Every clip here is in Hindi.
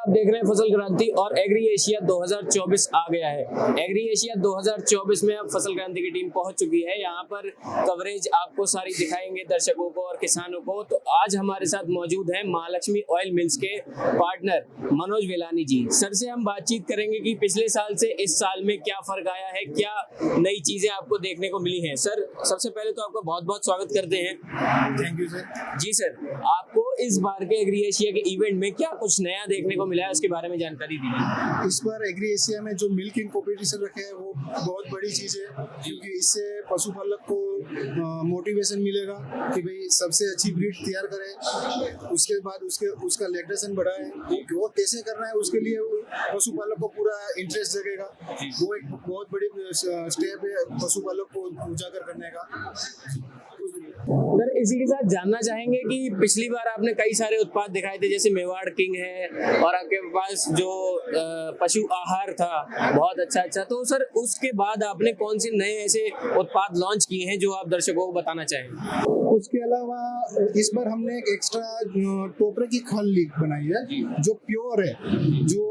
आप देख रहे हैं फसल क्रांति और एग्री एशिया 2024 आ गया है। एग्री एशिया 2024 में अब फसल क्रांति की टीम पहुंच चुकी है। यहाँ पर कवरेज आपको सारी दिखाएंगे दर्शकों को और किसानों को। तो आज हमारे साथ मौजूद हैं महालक्ष्मी ऑयल मिल्स के पार्टनर मनोज विलानी जी। सर से हम बातचीत करेंगे कि पिछले साल से इस साल में क्या फर्क आया है, क्या नई चीजें आपको देखने को मिली हैं। सर, सबसे पहले तो आपका बहुत बहुत स्वागत करते हैं। Thank you sir. जी सर, आपको इस बार के एग्री एशिया के इवेंट में क्या कुछ नया देखने को मिला है, उसके बारे में जानकारी दीजिए। इस बार एग्री एशिया में जो मिल्किंग कॉम्पिटिशन रखे हैं वो बहुत बड़ी चीज़ है, क्योंकि इससे पशुपालक को मोटिवेशन मिलेगा कि भाई सबसे अच्छी ब्रीड तैयार करें, उसके बाद उसका लैक्टेशन बढ़ाएं। वो कैसे करना है उसके लिए पशुपालक को पूरा इंटरेस्ट जगेगा। वो एक बहुत बड़ी स्टेप है पशुपालक को उजागर करने का। सर, इसी के साथ जानना चाहेंगे कि पिछली बार आपने कई सारे उत्पाद दिखाए थे, जैसे मेवाड़ किंग है और आपके पास जो पशु आहार था बहुत अच्छा। तो सर, उसके बाद आपने कौन से नए ऐसे उत्पाद लॉन्च किए हैं जो आप दर्शकों को बताना चाहेंगे? उसके अलावा इस बार हमने एक एक्स्ट्रा टोपरे की खल लीक बनाई है, जो प्योर है, जो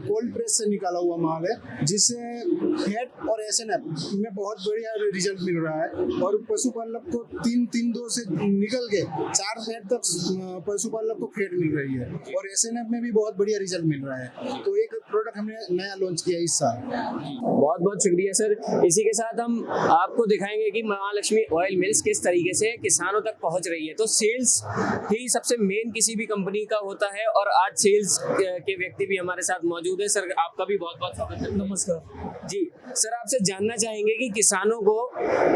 कोल्ड प्रेस से निकाला हुआ माल है, जिससे फैट और एसएनएफ में बहुत बढ़िया रिजल्ट मिल रहा है। और पशुपालक को 3.2 से निकल के 4 फैट तक पशुपालक को फैट मिल रही है और एसएनएफ में भी बहुत बढ़िया रिजल्ट मिल रहा है। तो एक प्रोडक्ट हमने नया लॉन्च किया इस साल। बहुत बहुत शुक्रिया सर। इसी के साथ हम आपको दिखाएंगे कि महालक्ष्मी ऑयल मिल्स किस तरीके से किसानों तक पहुंच रही है। तो सेल्स ही सबसे मेन किसी भी कंपनी का होता है और आज सेल्स के व्यक्ति भी हमारे साथ मौजूद है। सर, आपका भी बहुत बहुत स्वागत है। नमस्कार जी सर, आपसे जानना चाहेंगे कि किसानों को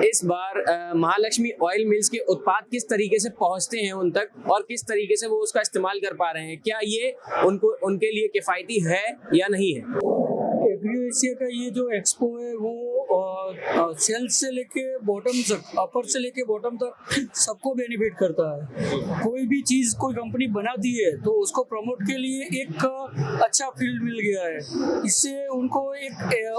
इस बार महालक्ष्मी ऑयल मिल्स के उत्पाद किस तरीके से पहुंचते हैं उन तक और किस तरीके से वो उसका इस्तेमाल कर पा रहे हैं। क्या ये उनके लिए किफायती है या नहीं है? एग्री एशिया का ये जो एक्सपो है वो सेल्स से लेके बॉटम तक, अपर से लेके बॉटम तक सबको बेनिफिट करता है। कोई भी चीज़ कोई कंपनी बनाती है तो उसको प्रमोट के लिए एक अच्छा फील्ड मिल गया है। इससे उनको एक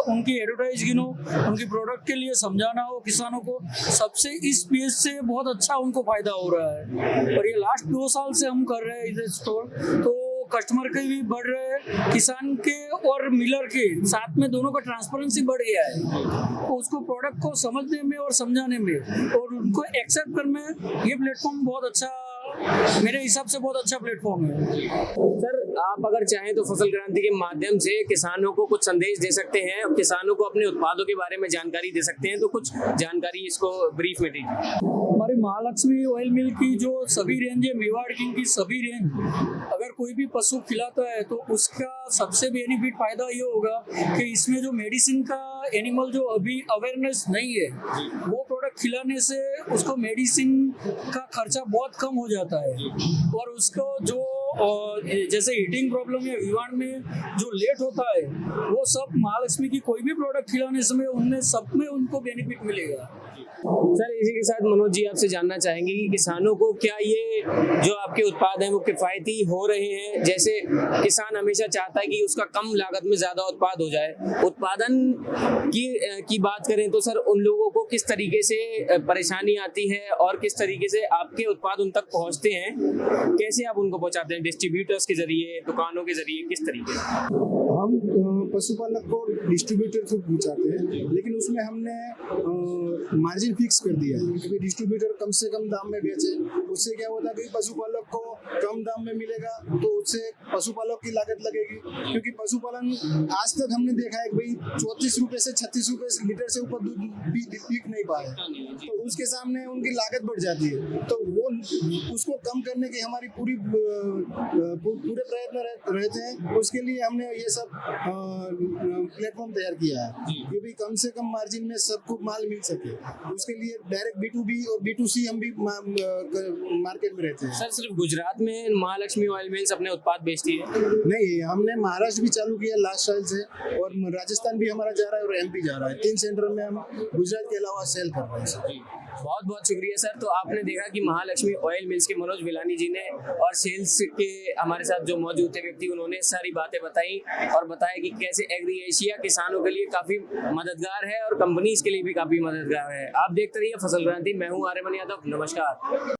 उनकी एडवर्टाइज उनकी प्रोडक्ट के लिए समझाना हो किसानों को, सबसे इस पेज से बहुत अच्छा उनको फायदा हो रहा है। और ये लास्ट 2 साल से हम कर रहे हैं इधर स्टोर, तो कस्टमर के भी बढ़ रहे हैं, किसान के और मिलर के साथ में दोनों का ट्रांसपेरेंसी बढ़ गया है। तो उसको प्रोडक्ट को समझने में और समझाने में और उनको एक्सेप्ट करने में ये प्लेटफॉर्म बहुत अच्छा, मेरे हिसाब से बहुत अच्छा प्लेटफॉर्म है। सर, आप अगर चाहें तो फसल क्रांति के माध्यम से किसानों को कुछ संदेश दे सकते हैं, किसानों को अपने उत्पादों के बारे में जानकारी दे सकते हैं। तो कुछ जानकारी इसको ब्रीफ में दीजिए। हमारी महालक्ष्मी ऑयल मिल की जो सभी रेंज है, मेवाड़ किंग की सभी रेंज, अगर कोई भी पशु खिलाता है तो उसका सबसे बेनिफिट फायदा ये होगा कि इसमें जो मेडिसिन का एनिमल जो अभी अवेयरनेस नहीं है, वो प्रोडक्ट खिलाने से उसको मेडिसिन का खर्चा बहुत कम हो जाता है। और उसको जो जैसे हीटिंग प्रॉब्लम या विवान में जो लेट होता है, वो सब महालक्ष्मी की कोई भी प्रोडक्ट खिलाने से उनमें सब में उनको बेनिफिट मिलेगा। सर, इसी के साथ मनोज जी आपसे जानना चाहेंगे कि किसानों को क्या ये जो आपके उत्पाद हैं वो किफायती हो रहे हैं? जैसे किसान हमेशा चाहता है कि उसका कम लागत में ज्यादा उत्पाद हो जाए। उत्पादन की बात करें तो सर, उन लोगों को किस तरीके से परेशानी आती है और किस तरीके से आपके उत्पाद उन तक पहुंचते हैं? कैसे आप उनको पहुंचाते हैं? डिस्ट्रीब्यूटर्स के जरिए, दुकानों के जरिए, किस तरीके से? हम पशुपालक को डिस्ट्रीब्यूटर को पहुंचाते हैं, लेकिन उसमें हमने मार्जिन फिक्स कर दिया है कि डिस्ट्रीब्यूटर कम से कम दाम में बेचे। उससे क्या होता है कि पशुपालक को कम दाम में मिलेगा, तो उससे पशुपालक की लागत लगेगी। क्योंकि पशुपालन आज तक हमने देखा है कि भाई 34 रुपए से 36 रुपए लीटर से ऊपर दूध बिक नहीं पा रहे, तो उसके सामने उनकी लागत बढ़ जाती है। तो वो उसको कम करने की हमारी पूरे प्रयत्न रहते हैं। उसके लिए हमने ये सब प्लेटफॉर्म तैयार किया है कि भी कम से कम मार्जिन में सबको माल मिल सके। उसके लिए डायरेक्ट B2B और B2C हम भी मार्केट में रहते हैं। सर, सिर्फ गुजरात में महालक्ष्मी ऑयल मिल्स अपने उत्पाद बेचती है? नहीं, हमने महाराष्ट्र भी चालू किया लास्ट साल से, और राजस्थान भी हमारा जा रहा है और MP जा रहा है। 3 सेंटर में हम गुजरात के अलावा सेल कर रहे हैं। बहुत बहुत शुक्रिया सर। तो आपने देखा कि महालक्ष्मी ऑयल मिल्स के मनोज विलानी जी ने और सेल्स के हमारे साथ जो मौजूद थे व्यक्ति, उन्होंने सारी बातें बताई और बताया कि कैसे एग्री एशिया किसानों के लिए काफी मददगार है और कंपनीज के लिए भी काफी मददगार है। आप देखते रहिए फसल क्रांति। मैं हूँ आर्यमन यादव। नमस्कार।